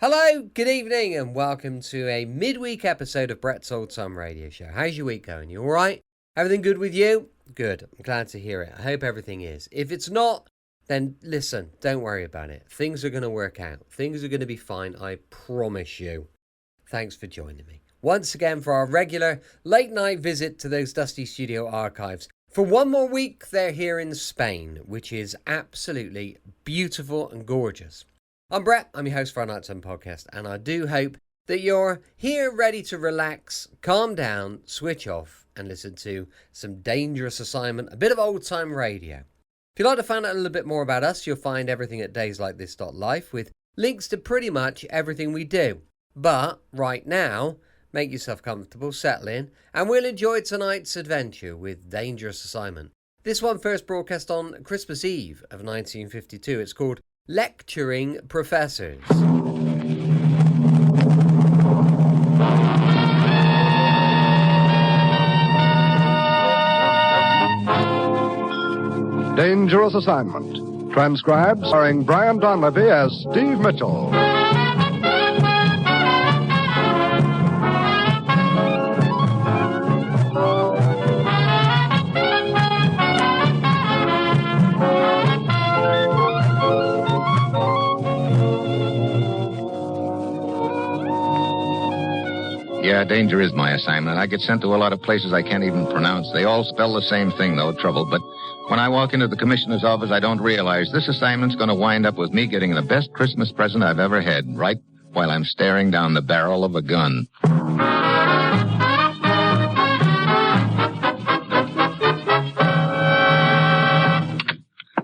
Hello, good evening, and welcome to a midweek episode of Brett's Old Time Radio Show. How's your week going? You all right? Everything good with you? Good. I'm glad to hear it. I hope everything is. If it's not, then listen, don't worry about it. Things are going to work out. Things are going to be fine, I promise you. Thanks for joining me once again for our regular late night visit to those dusty studio archives. For one more week, they're here in Spain, which is absolutely beautiful and gorgeous. I'm Brett, I'm your host for our Nighttime Podcast, and I do hope that you're here ready to relax, calm down, switch off, and listen to some dangerous assignment, a bit of old-time radio. If you'd like to find out a little bit more about us, you'll find everything at dayslikethis.life with links to pretty much everything we do. But right now, make yourself comfortable, settle in, and we'll enjoy tonight's adventure with Dangerous Assignment. This one first broadcast on Christmas Eve of 1952. It's called Lecturing Professors. Dangerous Assignment. Transcribed, starring Brian Donlevy as Steve Mitchell. Yeah, danger is my assignment. I get sent to a lot of places I can't even pronounce. They all spell the same thing, though, trouble. But when I walk into the commissioner's office, I don't realize this assignment's going to wind up with me getting the best Christmas present I've ever had, right while I'm staring down the barrel of a gun.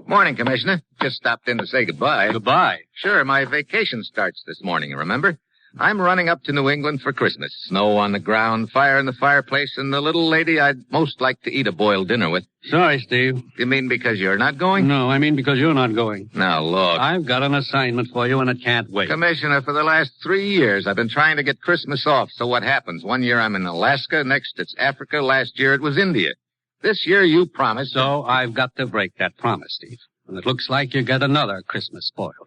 Morning, Commissioner. Just stopped in to say goodbye. Goodbye? Sure, my vacation starts this morning, remember? I'm running up to New England for Christmas. Snow on the ground, fire in the fireplace, and the little lady I'd most like to eat a boiled dinner with. Sorry, Steve. You mean because you're not going? No, I mean because you're not going. Now, look. I've got an assignment for you, and it can't wait. Commissioner, for the last 3 years, I've been trying to get Christmas off. So what happens? One year I'm in Alaska, next it's Africa, last year it was India. This year you promised... So I've got to break that promise, Steve. And it looks like you get another Christmas spoiled.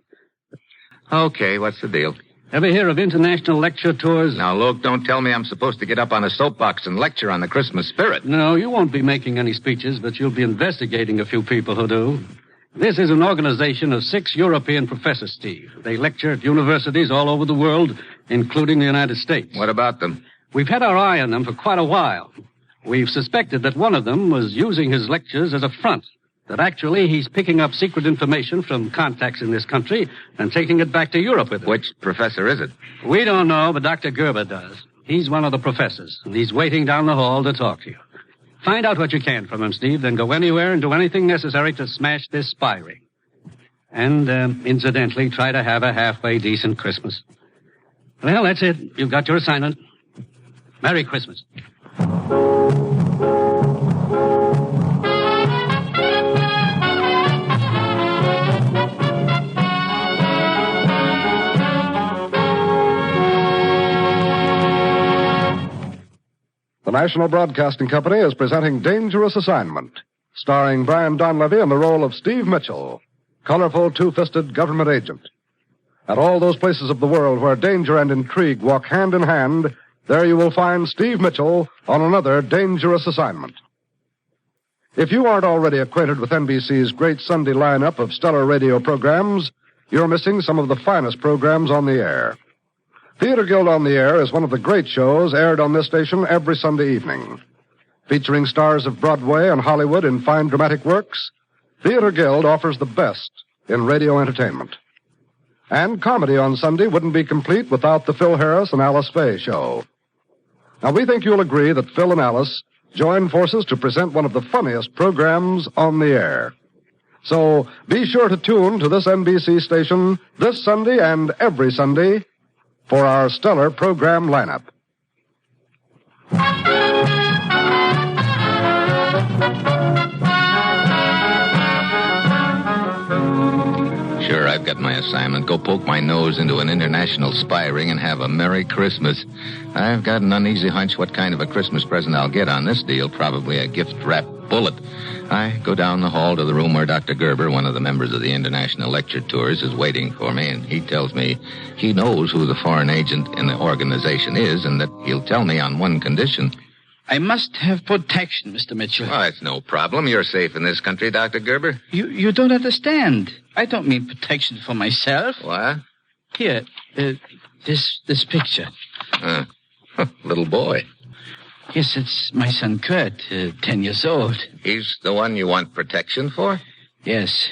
Okay, what's the deal? Ever hear of international lecture tours? Now, look, don't tell me I'm supposed to get up on a soapbox and lecture on the Christmas spirit. No, you won't be making any speeches, but you'll be investigating a few people who do. This is an organization of 6 European professors, Steve. They lecture at universities all over the world, including the United States. What about them? We've had our eye on them for quite a while. We've suspected that one of them was using his lectures as a front. That actually he's picking up secret information from contacts in this country and taking it back to Europe with him. Which professor is it? We don't know, but Dr. Gerber does. He's one of the professors, and he's waiting down the hall to talk to you. Find out what you can from him, Steve, then go anywhere and do anything necessary to smash this spy ring. And, incidentally, try to have a halfway decent Christmas. Well, that's it. You've got your assignment. Merry Christmas. The National Broadcasting Company is presenting Dangerous Assignment, starring Brian Donlevy in the role of Steve Mitchell, colorful, two-fisted government agent. At all those places of the world where danger and intrigue walk hand in hand, there you will find Steve Mitchell on another dangerous assignment. If you aren't already acquainted with NBC's great Sunday lineup of stellar radio programs, you're missing some of the finest programs on the air. Theater Guild on the Air is one of the great shows aired on this station every Sunday evening. Featuring stars of Broadway and Hollywood in fine dramatic works, Theater Guild offers the best in radio entertainment. And comedy on Sunday wouldn't be complete without the Phil Harris and Alice Faye show. Now, we think you'll agree that Phil and Alice join forces to present one of the funniest programs on the air. So be sure to tune to this NBC station this Sunday and every Sunday for our stellar program lineup. Sure, I've got my assignment. Go poke my nose into an international spy ring and have a Merry Christmas. I've got an uneasy hunch what kind of a Christmas present I'll get on this deal. Probably a gift wrapped bullet. I go down the hall to the room where Dr. Gerber, one of the members of the International Lecture Tours, is waiting for me, and he tells me he knows who the foreign agent in the organization is and that he'll tell me on one condition. I must have protection, Mr. Mitchell. Well, it's no problem. You're safe in this country, Dr. Gerber. You don't understand. I don't mean protection for myself. What? Here, this picture. Little boy. Yes, it's my son Kurt, 10 years old. He's the one you want protection for? Yes.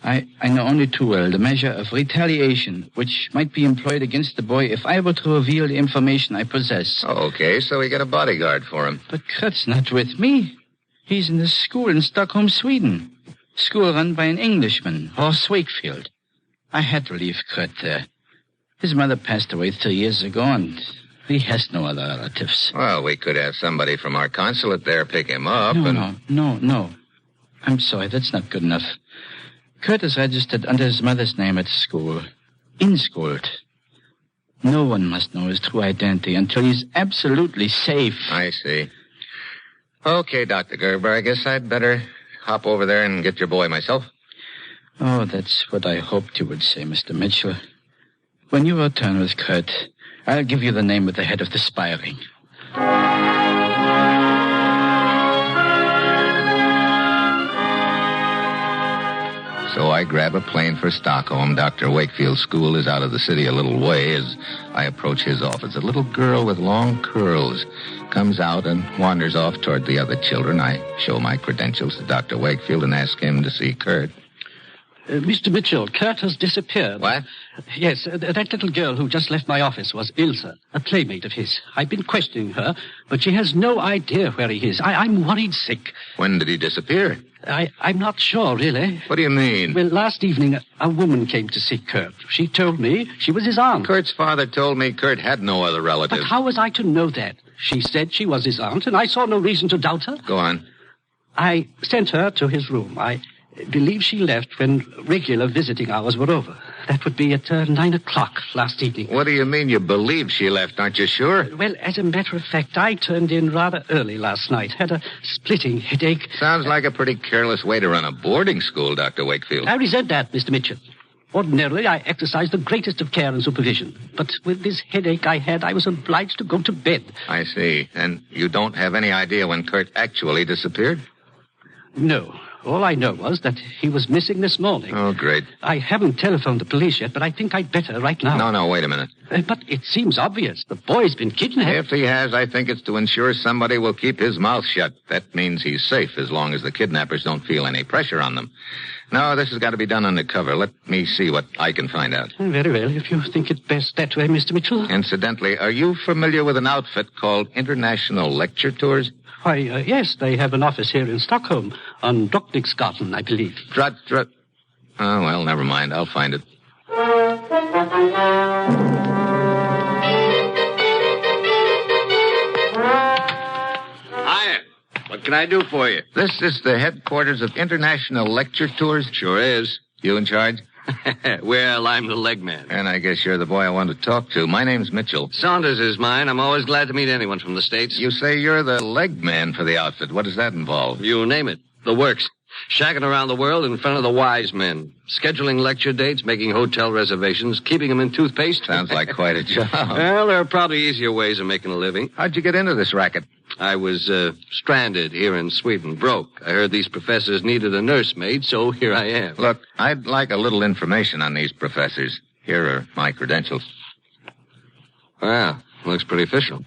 I know only too well the measure of retaliation which might be employed against the boy if I were to reveal the information I possess. Okay, so we got a bodyguard for him. But Kurt's not with me. He's in the school in Stockholm, Sweden. School run by an Englishman, Horst Wakefield. I had to leave Kurt there. His mother passed away 3 years ago, and he has no other relatives. Well, we could have somebody from our consulate there pick him up. No. I'm sorry, that's not good enough. Kurt is registered under his mother's name at school. In school. No one must know his true identity until he's absolutely safe. I see. Okay, Dr. Gerber, I guess I'd better hop over there and get your boy myself. Oh, that's what I hoped you would say, Mr. Mitchell. When you return with Kurt, I'll give you the name of the head of the spy ring. So I grab a plane for Stockholm. Dr. Wakefield's school is out of the city a little way. As I approach his office, a little girl with long curls comes out and wanders off toward the other children. I show my credentials to Dr. Wakefield and ask him to see Kurt. Mr. Mitchell, Kurt has disappeared. What? Yes, that little girl who just left my office was Ilse, a playmate of his. I've been questioning her, but she has no idea where he is. I'm worried sick. When did he disappear? I'm not sure, really. What do you mean? Well, last evening, a woman came to see Kurt. She told me she was his aunt. Kurt's father told me Kurt had no other relatives. But how was I to know that? She said she was his aunt, and I saw no reason to doubt her. Go on. I sent her to his room. I believe she left when regular visiting hours were over. That would be at 9 o'clock last evening. What do you mean you believe she left? Aren't you sure? Well, as a matter of fact, I turned in rather early last night. Had a splitting headache. Sounds like a pretty careless way to run a boarding school, Dr. Wakefield. I resent that, Mr. Mitchell. Ordinarily, I exercise the greatest of care and supervision. But with this headache I had, I was obliged to go to bed. I see. And you don't have any idea when Kurt actually disappeared? No. All I know was that he was missing this morning. Oh, great. I haven't telephoned the police yet, but I think I'd better right now. No, wait a minute. But it seems obvious. The boy's been kidnapped. If he has, I think it's to ensure somebody will keep his mouth shut. That means he's safe as long as the kidnappers don't feel any pressure on them. No, this has got to be done undercover. Let me see what I can find out. Very well, if you think it best that way, Mr. Mitchell. Incidentally, are you familiar with an outfit called International Lecture Tours? Why, yes, they have an office here in Stockholm, on Drottningsgatan, I believe. Oh, well, never mind. I'll find it. Hiya. What can I do for you? This is the headquarters of International Lecture Tours? Sure is. You in charge? Well, I'm the leg man. And I guess you're the boy I want to talk to. My name's Mitchell. Saunders is mine. I'm always glad to meet anyone from the States. You say you're the leg man for the outfit. What does that involve? You name it. The works. Shagging around the world in front of the wise men. Scheduling lecture dates, making hotel reservations, keeping them in toothpaste. Sounds like quite a job. Well, there are probably easier ways of making a living. How'd you get into this racket? I was stranded here in Sweden, broke. I heard these professors needed a nursemaid, so here I am. Look, I'd like a little information on these professors. Here are my credentials. Wow, looks pretty official.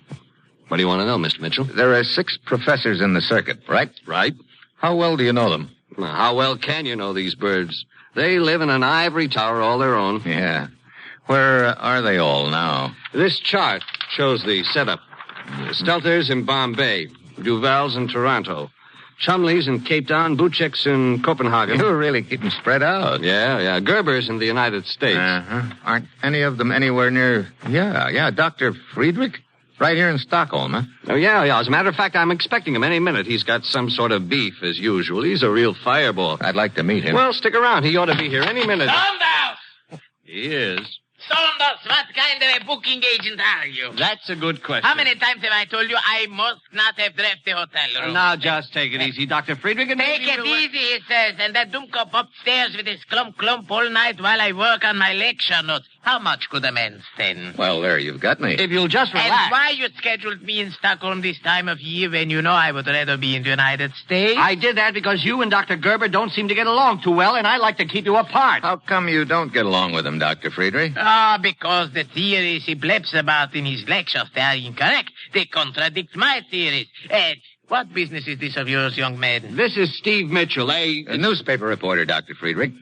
What do you want to know, Mr. Mitchell? There are 6 professors in the circuit, right? Right. How well do you know them? Well, how well can you know these birds? They live in an ivory tower all their own. Yeah. Where are they all now? This chart shows the setup. Stelter's in Bombay, Duval's in Toronto, Chumley's in Cape Town, Buchek's in Copenhagen. You're really keeping spread out. Yeah. Gerber's in the United States. Uh-huh. Aren't any of them anywhere near... Yeah, Dr. Friedrich? Right here in Stockholm, huh? Oh, yeah. As a matter of fact, I'm expecting him any minute. He's got some sort of beef, as usual. He's a real fireball. I'd like to meet him. Well, stick around. He ought to be here any minute. Saunders! He is. Saunders, what kind of a booking agent are you? That's a good question. How many times have I told you I must not have left the hotel room? Now, just take it easy, Dr. Friedrich. And Take it easy, he says, and that dumcop upstairs with his clump all night while I work on my lecture notes. How much could a man stand? Well, there, you've got me. If you'll just relax. And why you scheduled me in Stockholm this time of year when you know I would rather be in the United States? I did that because you and Dr. Gerber don't seem to get along too well, and I like to keep you apart. How come you don't get along with him, Dr. Friedrich? Because the theories he bleps about in his lectures, they are incorrect. They contradict my theories. What business is this of yours, young man? This is Steve Mitchell, A newspaper reporter, Dr. Friedrich.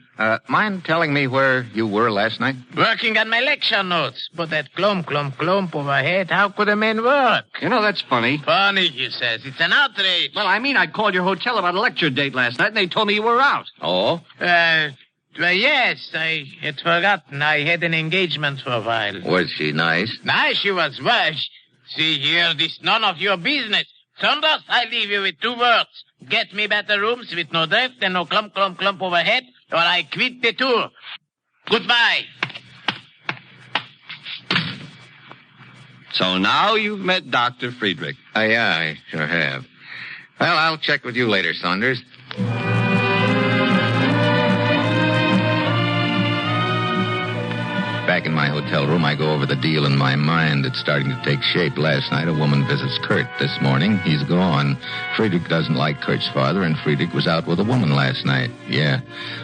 Mind telling me where you were last night? Working on my lecture notes. But that clump overhead, how could a man work? You know, that's funny. Funny, he says. It's an outrage. Well, I mean, I called your hotel about a lecture date last night, and they told me you were out. Oh? Well, yes, I had forgotten. I had an engagement for a while. Was she nice? Nice, she was. Well, see here, this none of your business. Saunders, I leave you with 2 words. Get me better rooms with no draft and no clump overhead, or I quit the tour. Goodbye. So now you've met Dr. Friedrich. Yeah, I sure have. Well, I'll check with you later, Saunders. Back in my hotel room, I go over the deal in my mind. It's starting to take shape. Last night, a woman visits Kurt. This morning, he's gone. Friedrich doesn't like Kurt's father, and Friedrich was out with a woman last night. Yeah.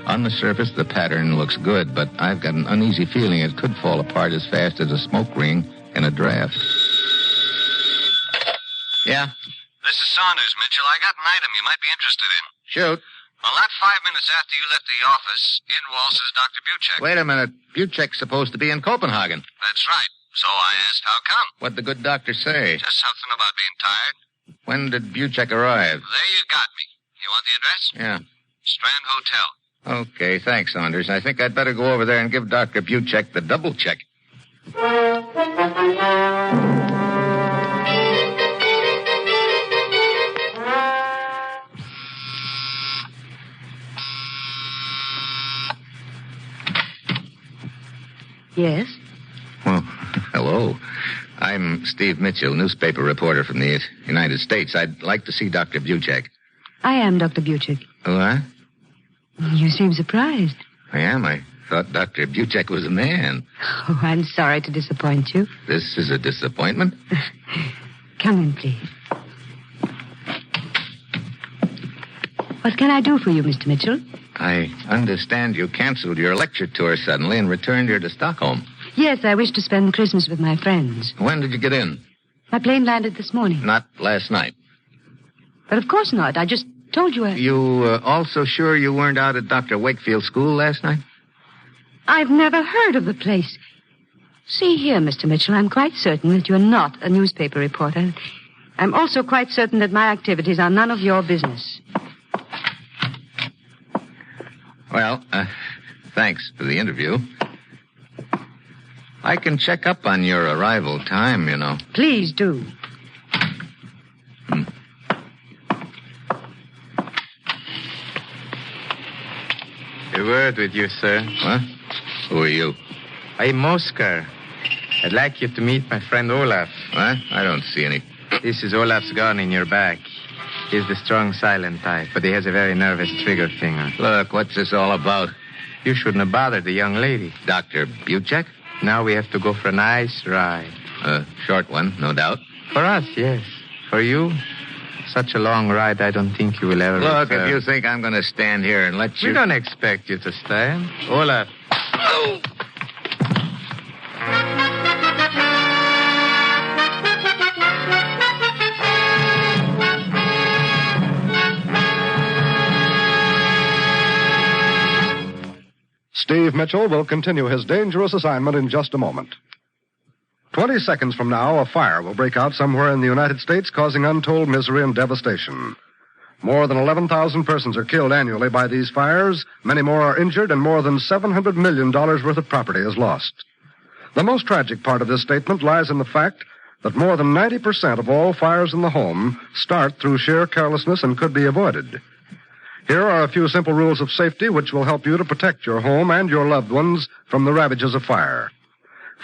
On the surface, the pattern looks good, but I've got an uneasy feeling it could fall apart as fast as a smoke ring in a draft. Yeah? This is Saunders, Mitchell. I got an item you might be interested in. Shoot. Well, not 5 minutes after you left the office, in waltzes Dr. Buchek. Wait a minute. Buchek's supposed to be in Copenhagen. That's right. So I asked how come. What'd the good doctor say? Just something about being tired. When did Buchek arrive? There you got me. You want the address? Yeah. Strand Hotel. Okay, thanks, Saunders. I think I'd better go over there and give Dr. Buchek the double check. Yes? Well, hello. I'm Steve Mitchell, newspaper reporter from the United States. I'd like to see Dr. Buchek. I am Dr. Buchek. What? You seem surprised. I am. I thought Dr. Buchek was a man. Oh, I'm sorry to disappoint you. This is a disappointment. Come in, please. What can I do for you, Mr. Mitchell? I understand you canceled your lecture tour suddenly and returned here to Stockholm. Yes, I wish to spend Christmas with my friends. When did you get in? My plane landed this morning. Not last night. But of course not. I just told you You also sure you weren't out at Dr. Wakefield's school last night? I've never heard of the place. See here, Mr. Mitchell, I'm quite certain that you're not a newspaper reporter. I'm also quite certain that my activities are none of your business. Well, thanks for the interview. I can check up on your arrival time, you know. Please do. A word with you, sir. What? Who are you? I'm Oscar. I'd like you to meet my friend Olaf. What? I don't see any. This is Olaf's gun in your back. He's the strong, silent type, but he has a very nervous trigger finger. Look, what's this all about? You shouldn't have bothered the young lady. Dr. Buchek? Now we have to go for a nice ride. A short one, no doubt. For us, yes. For you, such a long ride, I don't think you will ever Look, return. if you think I'm going to stand here and let you... We don't expect you to stand. Olaf. Steve Mitchell will continue his dangerous assignment in just a moment. 20 seconds from now, a fire will break out somewhere in the United States, causing untold misery and devastation. More than 11,000 persons are killed annually by these fires, many more are injured, and more than $700 million worth of property is lost. The most tragic part of this statement lies in the fact that more than 90% of all fires in the home start through sheer carelessness and could be avoided. Here are a few simple rules of safety which will help you to protect your home and your loved ones from the ravages of fire.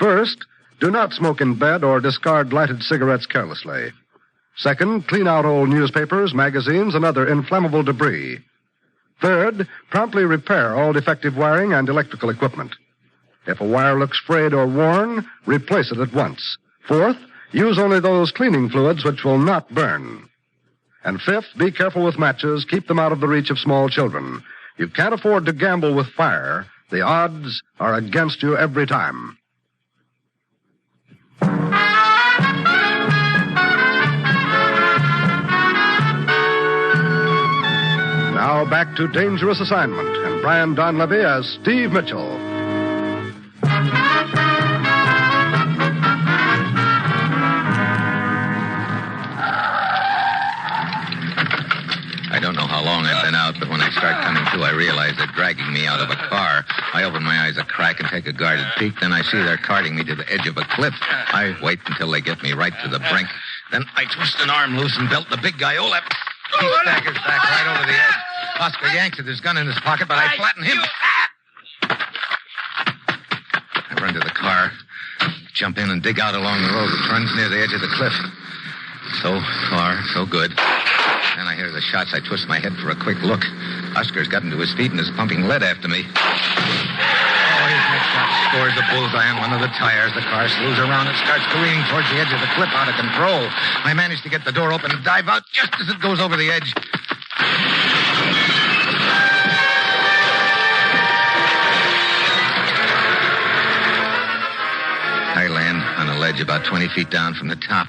First, Do not smoke in bed or discard lighted cigarettes carelessly. Second, clean out old newspapers, magazines, and other inflammable debris. Third, promptly repair all defective wiring and electrical equipment. If a wire looks frayed or worn, replace it at once. Fourth, use only those cleaning fluids which will not burn. And fifth, be careful with matches. Keep them out of the reach of small children. You can't afford to gamble with fire. The odds are against you every time. Now back to Dangerous Assignment and Brian Donlevy as Steve Mitchell. I don't know how long I've been out, but when I start coming to, I realize they're dragging me out of a car. I open my eyes a crack and take a guarded peek. Then I see they're carting me to the edge of a cliff. I wait until they get me right to the brink. Then I twist an arm loose and belt the big guy, Olaf. He staggers back right over the edge. Oscar yanks at his gun in his pocket, but I flatten him. I run to the car, jump in and dig out along the road which runs near the edge of the cliff. So far, so good. Then I hear the shots. I twist my head for a quick look. Oscar's gotten to his feet and is pumping lead after me. Oh, his next shot scores a bullseye on one of the tires. The car slews around and starts careening towards the edge of the cliff out of control. I manage to get the door open and dive out just as it goes over the edge. I land on a ledge about 20 feet down from the top.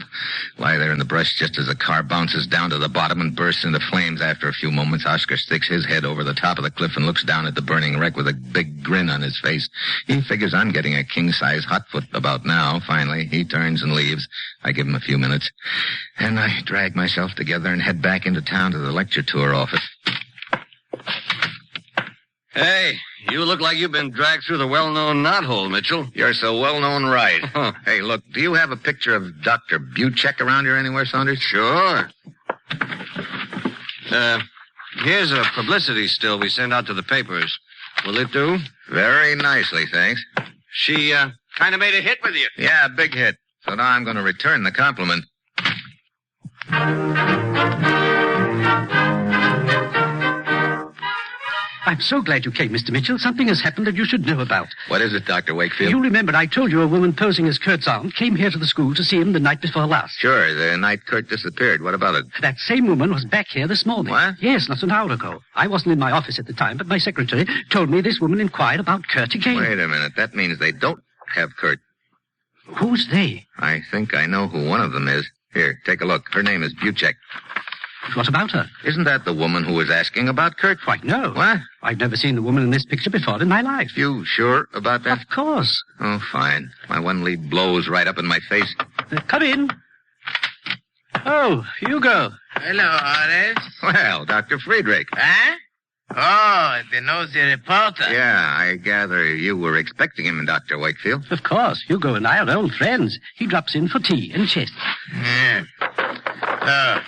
Lie there in the brush just as the car bounces down to the bottom and bursts into flames. After a few moments, Oscar sticks his head over the top of the cliff and looks down at the burning wreck with a big grin on his face. He figures I'm getting a king-size hotfoot about now. Finally, he turns and leaves. I give him a few minutes. And I drag myself together and head back into town to the lecture tour office. Hey, you look like you've been dragged through the well-known knothole, Mitchell. You're so well-known, right. Hey, look, do you have a picture of Dr. Buchek around here anywhere, Saunders? Sure. Here's a publicity still we sent out to the papers. Will it do? Very nicely, thanks. She, kind of made a hit with you. Yeah, big hit. So now I'm going to return the compliment. I'm so glad you came, Mr. Mitchell. Something has happened that you should know about. What is it, Dr. Wakefield? You remember I told you a woman posing as Kurt's aunt came here to the school to see him the night before last. Sure, the night Kurt disappeared. What about it? That same woman was back here this morning. What? Yes, not an hour ago. I wasn't in my office at the time, but my secretary told me this woman inquired about Kurt again. Wait a minute. That means they don't have Kurt. Who's they? I think I know who one of them is. Here, take a look. Her name is Buchek. What about her? Isn't that the woman who was asking about Kurt? Why, no. What? I've never seen the woman in this picture before in my life. You sure about that? Of course. Oh, fine. My one lead blows right up in my face. Come in. Oh, Hugo. Hello, Horace. Well, Dr. Friedrich. Huh? Oh, the nosy reporter. Yeah, I gather you were expecting him, Dr. Wakefield. Of course. Hugo and I are old friends. He drops in for tea and chess. Yeah. So,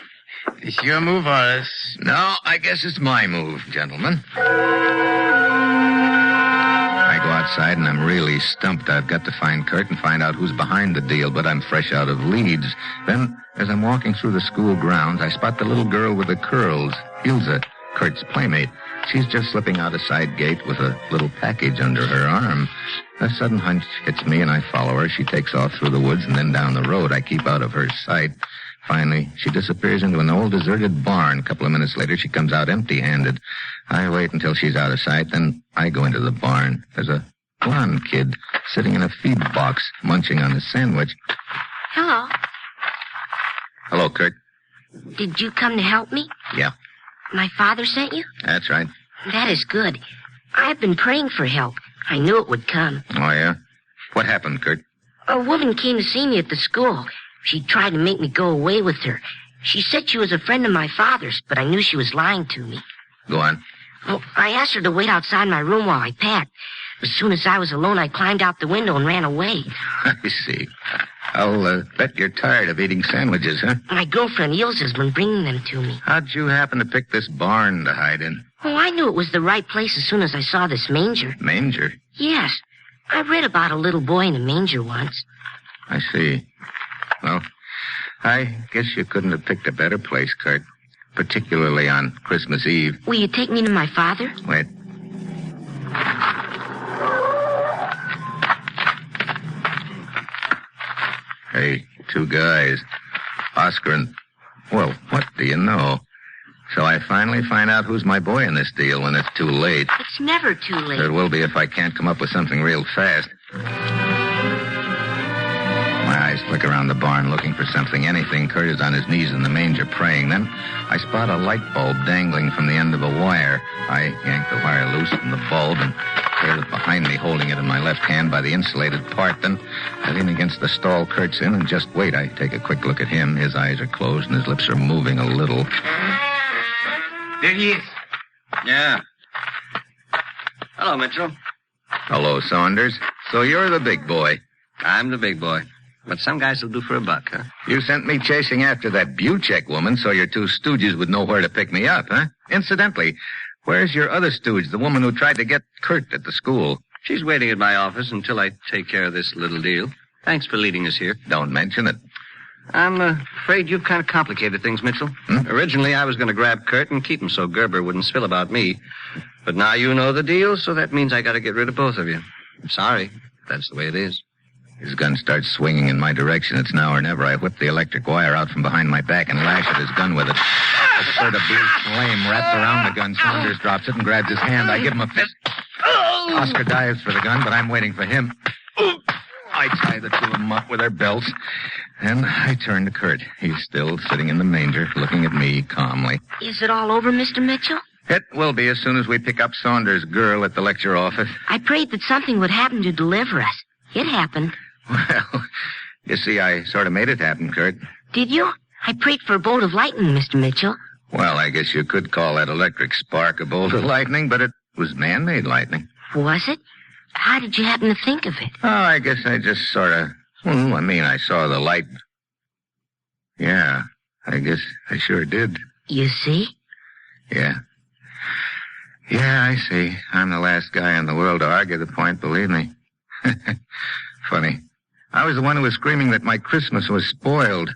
it's your move, Horace. No, I guess it's my move, gentlemen. I go outside and I'm really stumped. I've got to find Kurt and find out who's behind the deal, but I'm fresh out of leads. Then, as I'm walking through the school grounds, I spot the little girl with the curls, Ilse, Kurt's playmate. She's just slipping out a side gate with a little package under her arm. A sudden hunch hits me and I follow her. She takes off through the woods and then down the road. I keep out of her sight. Finally, she disappears into an old deserted barn. A couple of minutes later, she comes out empty-handed. I wait until she's out of sight, then I go into the barn. There's a blonde kid sitting in a feed box, munching on his sandwich. Hello. Hello, Kurt. Did you come to help me? Yeah, My father sent you? that's right. That is good. I've been praying for help. I knew it would come. Oh, yeah? What happened, Kurt? A woman came to see me at the school. She tried to make me go away with her. She said she was a friend of my father's, but I knew she was lying to me. Go on. Well, I asked her to wait outside my room while I packed. As soon as I was alone, I climbed out the window and ran away. I see. I'll bet you're tired of eating sandwiches, huh? My girlfriend Ilse has been bringing them to me. How'd you happen to pick this barn to hide in? Oh, I knew it was the right place as soon as I saw this manger. Manger? Yes. I read about a little boy in a manger once. I see. Well, I guess you couldn't have picked a better place, Kurt. Particularly on Christmas Eve. Will you take me to my father? Wait. Hey, two guys. Oscar and... Well, what do you know? So I finally find out who's my boy in this deal when it's too late. It's never too late. It will be if I can't come up with something real fast. My eyes flick around the barn looking for something. Anything. Kurt is on his knees in the manger praying. Then I spot a light bulb dangling from the end of a wire. I yank the wire loose from the bulb and tail it behind me, holding it in my left hand by the insulated part. Then I lean against the stall Kurt's in and just wait. I take a quick look at him. His eyes are closed and his lips are moving a little. There he is. Yeah. Hello, Mitchell. Hello, Saunders. So you're the big boy. I'm the big boy. But some guys will do for a buck, huh? You sent me chasing after that Buchek woman so your two stooges would know where to pick me up, huh? Incidentally, where's your other stooge, the woman who tried to get Kurt at the school? She's waiting at my office until I take care of this little deal. Thanks for leading us here. Don't mention it. I'm afraid you've kind of complicated things, Mitchell. Originally, I was going to grab Kurt and keep him so Gerber wouldn't spill about me. But now you know the deal, so that means I got to get rid of both of you. I'm sorry. That's the way it is. His gun starts swinging in my direction. It's now or never. I whip the electric wire out from behind my back and lash at his gun with it. A spurt of blue flame wraps around the gun. Saunders drops it and grabs his hand. I give him a fist. Oscar dives for the gun, but I'm waiting for him. I tie the two of them up with their belts, and I turn to Kurt. He's still sitting in the manger, looking at me calmly. Is it all over, Mr. Mitchell? It will be as soon as we pick up Saunders' girl at the lecture office. I prayed that something would happen to deliver us. It happened. Well, you see, I sort of made it happen, Kurt. Did you? I prayed for a bolt of lightning, Mr. Mitchell. Well, I guess you could call that electric spark a bolt of lightning, but it was man-made lightning. Was it? How did you happen to think of it? Oh, I guess I just sort of... I saw the light. Yeah, I guess I sure did. You see? Yeah. Yeah, I see. I'm the last guy in the world to argue the point, believe me. Funny. I was the one who was screaming that my Christmas was spoiled.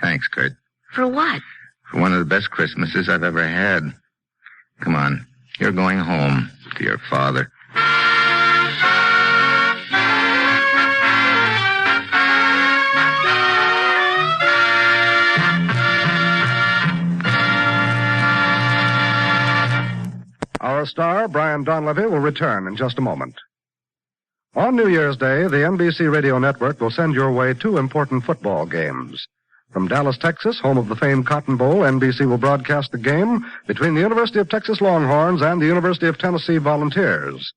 Thanks, Kurt. For what? For one of the best Christmases I've ever had. Come on. You're going home to your father. Our star, Brian Donlevy, will return in just a moment. On New Year's Day, the NBC Radio Network will send your way two important football games. From Dallas, Texas, home of the famed Cotton Bowl, NBC will broadcast the game between the University of Texas Longhorns and the University of Tennessee Volunteers.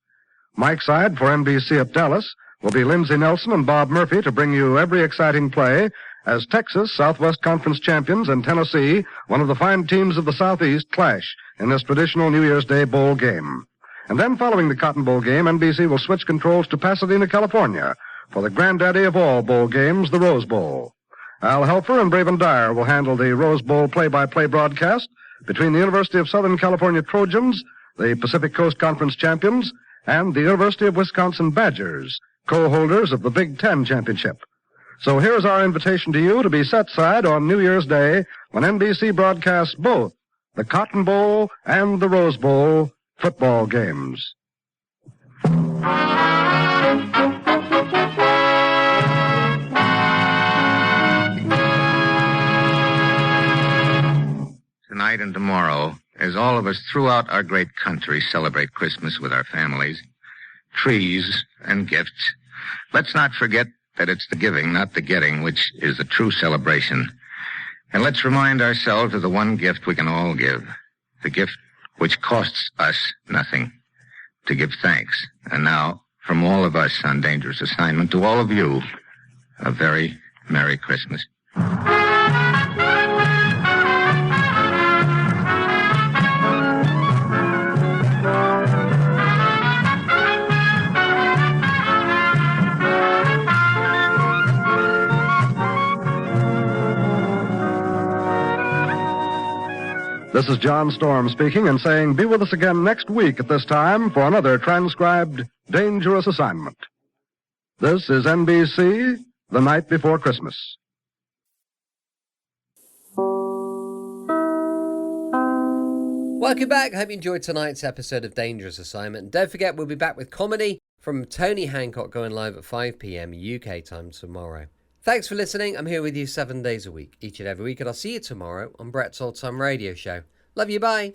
Mike Side for NBC at Dallas will be Lindsey Nelson and Bob Murphy to bring you every exciting play as Texas, Southwest Conference champions, and Tennessee, one of the fine teams of the Southeast, clash in this traditional New Year's Day bowl game. And then following the Cotton Bowl game, NBC will switch controls to Pasadena, California for the granddaddy of all bowl games, the Rose Bowl. Al Helfer and Braven Dyer will handle the Rose Bowl play-by-play broadcast between the University of Southern California Trojans, the Pacific Coast Conference champions, and the University of Wisconsin Badgers, co-holders of the Big Ten Championship. So here's our invitation to you to be set side on New Year's Day when NBC broadcasts both the Cotton Bowl and the Rose Bowl football games. Tonight and tomorrow, as all of us throughout our great country celebrate Christmas with our families, trees and gifts, let's not forget that it's the giving, not the getting, which is the true celebration. And let's remind ourselves of the one gift we can all give, the gift which costs us nothing, to give thanks. And now, from all of us on Dangerous Assignment to all of you, a very Merry Christmas. This is John Storm speaking and saying be with us again next week at this time for another transcribed Dangerous Assignment. This is NBC, The Night Before Christmas. Welcome back. Hope you enjoyed tonight's episode of Dangerous Assignment. And don't forget, we'll be back with comedy from Tony Hancock going live at 5 p.m. UK time tomorrow. Thanks for listening. I'm here with you 7 days a week, each and every week, and I'll see you tomorrow on Brett's Old Time Radio Show. Love you, bye.